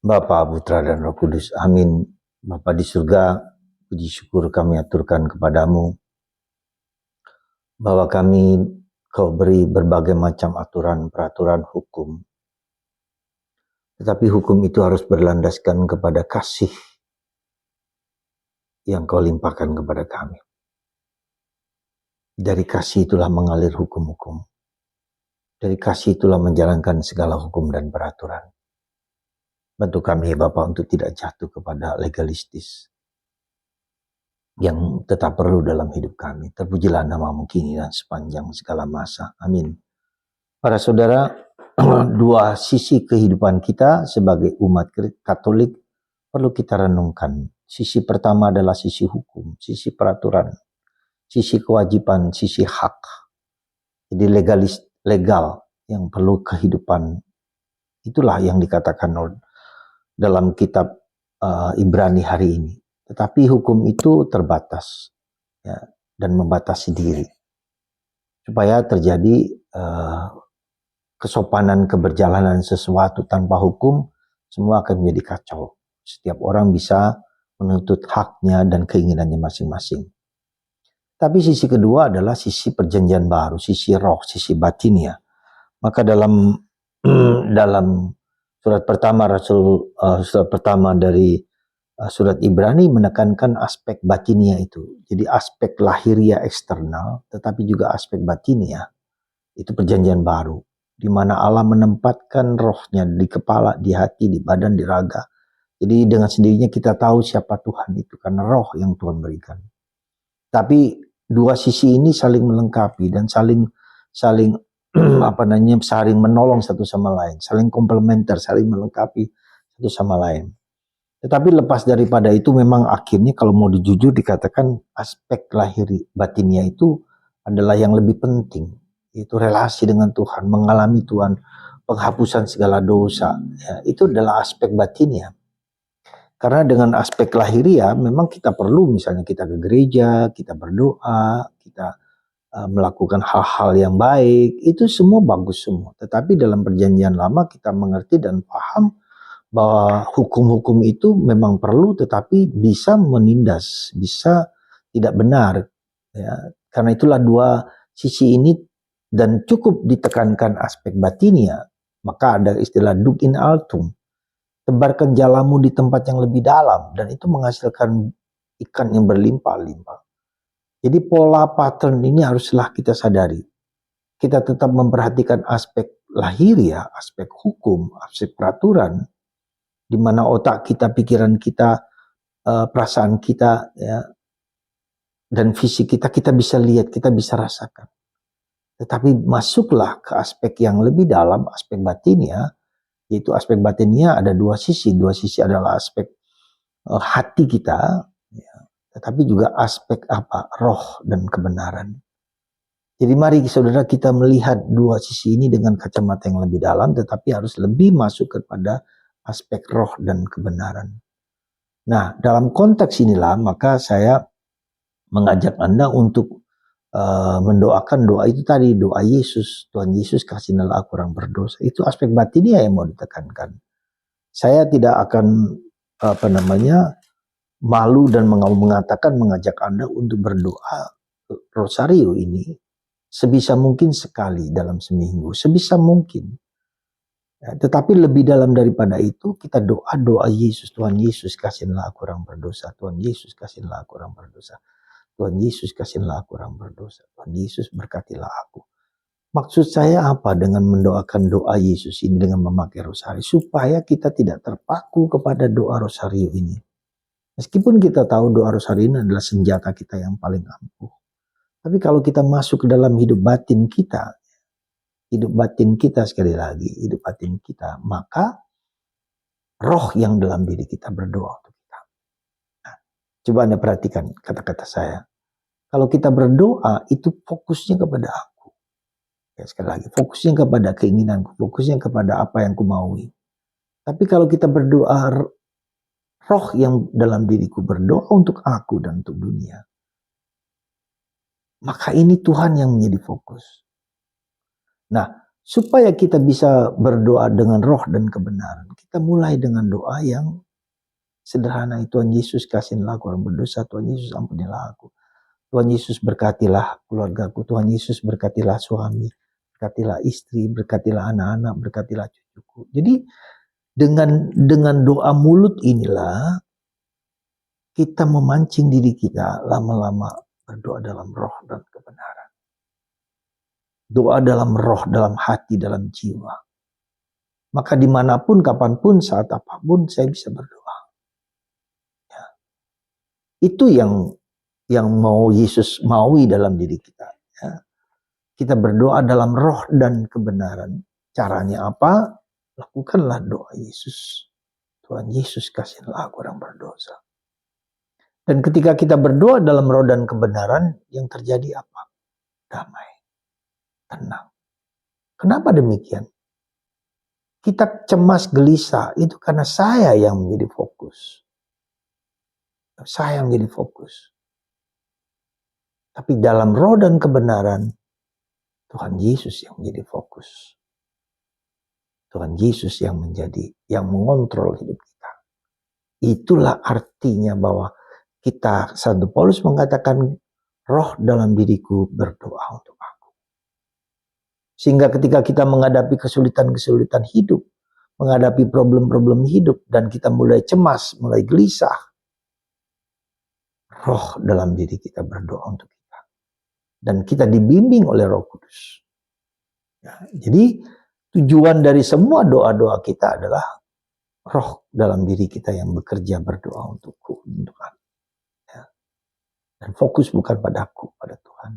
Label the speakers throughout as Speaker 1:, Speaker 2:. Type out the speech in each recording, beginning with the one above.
Speaker 1: Bapa, Putra, dan Roh Kudus. Amin. Bapa di surga, puji syukur kami aturkan kepadamu bahwa Kau beri berbagai macam aturan, peraturan hukum. Tetapi hukum itu harus berlandaskan kepada kasih yang Kau limpahkan kepada kami. Dari kasih itulah mengalir hukum-hukum. Dari kasih itulah menjalankan segala hukum dan peraturan. Bantu kami, Bapa, untuk tidak jatuh kepada legalistis yang tetap perlu dalam hidup kami. Terpujilah namamu kini dan sepanjang segala masa. Amin. Para saudara, dua sisi kehidupan kita sebagai umat Katolik perlu kita renungkan. Sisi pertama adalah sisi hukum, sisi peraturan, sisi kewajiban, sisi hak. Jadi legal yang perlu kehidupan. Itulah yang dikatakan dalam kitab Ibrani hari ini. Tetapi hukum itu terbatas, ya, dan membatasi diri. Supaya terjadi kesopanan keberjalanan sesuatu tanpa hukum, semua akan menjadi kacau. Setiap orang bisa menuntut haknya dan keinginannya masing-masing. Tapi sisi kedua adalah sisi perjanjian baru, sisi roh, sisi batinia. Maka dalam surat pertama dari surat Ibrani menekankan aspek batinia itu. Jadi aspek lahiria eksternal, tetapi juga aspek batinia. Itu perjanjian baru, di mana Allah menempatkan rohnya di kepala, di hati, di badan, di raga. Jadi dengan sendirinya kita tahu siapa Tuhan itu, karena roh yang Tuhan berikan. Tapi dua sisi ini saling melengkapi dan saling saling menolong satu sama lain, saling komplementer, saling melengkapi satu sama lain. Tetapi lepas daripada itu memang akhirnya kalau mau dijujur dikatakan aspek lahiri batinia itu adalah yang lebih penting. Itu relasi dengan Tuhan, mengalami Tuhan, penghapusan segala dosa. Ya, itu adalah aspek batinnya. Karena dengan aspek lahiria memang kita perlu misalnya kita ke gereja, kita berdoa, kita melakukan hal-hal yang baik, itu semua bagus semua. Tetapi dalam perjanjian lama kita mengerti dan paham bahwa hukum-hukum itu memang perlu tetapi bisa menindas, bisa tidak benar. Ya. Karena itulah dua sisi ini dan cukup ditekankan aspek batinia, maka ada istilah dug in altum, tebarkan jalamu di tempat yang lebih dalam, dan itu menghasilkan ikan yang berlimpah-limpah. Jadi pola pattern ini haruslah kita sadari. Kita tetap memperhatikan aspek lahiria, aspek hukum, aspek peraturan, di mana otak kita, pikiran kita, perasaan kita, ya, dan fisik kita, kita bisa lihat, kita bisa rasakan. Tetapi masuklah ke aspek yang lebih dalam, aspek batinnya, yaitu aspek batinnya ada dua sisi. Dua sisi adalah aspek hati kita, ya, tetapi juga aspek roh dan kebenaran. Jadi mari saudara kita melihat dua sisi ini dengan kacamata yang lebih dalam, tetapi harus lebih masuk kepada aspek roh dan kebenaran. Nah, dalam konteks inilah maka saya mengajak Anda untuk mendoakan doa itu tadi, doa Yesus, Tuhan Yesus kasihanilah aku orang berdosa. Itu aspek batinnya yang mau ditekankan. Saya tidak akan malu dan mengajak Anda untuk berdoa rosario ini sebisa mungkin sekali dalam seminggu, sebisa mungkin. Ya, tetapi lebih dalam daripada itu kita doa Yesus, Tuhan Yesus kasihanilah aku orang berdosa, Tuhan Yesus kasihanilah aku orang berdosa, Tuhan Yesus kasihanilah aku orang berdosa, Tuhan Yesus berkatilah aku. Maksud saya apa dengan mendoakan doa Yesus ini dengan memakai rosario? Supaya kita tidak terpaku kepada doa rosario ini. Meskipun kita tahu doa rosario ini adalah senjata kita yang paling ampuh. Tapi kalau kita masuk ke dalam hidup batin kita sekali lagi, hidup batin kita, maka roh yang dalam diri kita berdoa untuk kita. Nah, coba Anda perhatikan kata-kata saya. Kalau kita berdoa, itu fokusnya kepada aku. Ya, sekali lagi, fokusnya kepada keinginanku, fokusnya kepada apa yang kumaui. Tapi kalau kita berdoa, roh yang dalam diriku berdoa untuk aku dan untuk dunia, maka ini Tuhan yang menjadi fokus. Nah, Supaya kita bisa berdoa dengan roh dan kebenaran, kita mulai dengan doa yang sederhana. Tuhan Yesus kasihilah aku orang berdosa, Tuhan Yesus ampunilah aku. Tuhan Yesus berkatilah keluargaku, Tuhan Yesus berkatilah suami, berkatilah istri, berkatilah anak-anak, berkatilah cucuku. Jadi dengan doa mulut inilah kita memancing diri kita lama-lama berdoa dalam roh dan kebenaran. Doa dalam roh, dalam hati, dalam jiwa. Maka dimanapun, kapanpun, saat apapun saya bisa berdoa. Ya. Itu yang mau Yesus maui dalam diri kita. Ya. Kita berdoa dalam roh dan kebenaran. Caranya apa? Lakukanlah doa Yesus. Tuhan Yesus kasihilah aku orang berdosa. Dan ketika kita berdoa dalam roh dan kebenaran, yang terjadi apa? Damai. Tenang. Kenapa demikian? Kita cemas gelisah itu karena saya yang menjadi fokus. Saya yang menjadi fokus. Tapi dalam roh dan kebenaran, Tuhan Yesus yang menjadi fokus. Tuhan Yesus yang mengontrol hidup kita. Itulah artinya bahwa kita, Santo Paulus mengatakan, roh dalam diriku berdoa untuk aku. Sehingga ketika kita menghadapi kesulitan-kesulitan hidup, menghadapi problem-problem hidup, dan kita mulai cemas, mulai gelisah, roh dalam diri kita berdoa untuk kita. Dan kita dibimbing oleh Roh Kudus. Ya, jadi tujuan dari semua doa-doa kita adalah roh dalam diri kita yang bekerja berdoa untukku, untuk aku. Ya. Dan fokus bukan padaku, pada Tuhan.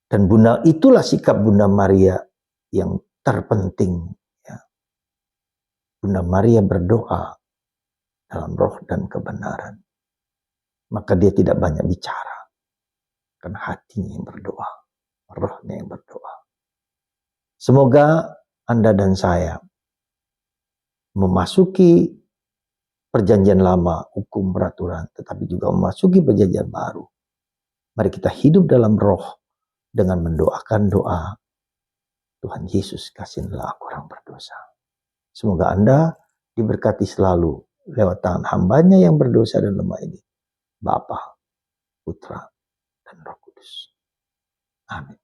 Speaker 1: Dan itulah sikap Bunda Maria yang terpenting. Ya. Bunda Maria berdoa dalam roh dan kebenaran. Maka dia tidak banyak bicara. Karena hatinya yang berdoa. Rohnya yang berdoa. Semoga Anda dan saya memasuki perjanjian lama, hukum, peraturan, tetapi juga memasuki perjanjian baru. Mari kita hidup dalam roh dengan mendoakan doa, Tuhan Yesus kasihilah aku orang berdosa. Semoga Anda diberkati selalu lewat tangan hambanya yang berdosa dan lemah ini, Bapa, Putra, dan Roh Kudus. Amin.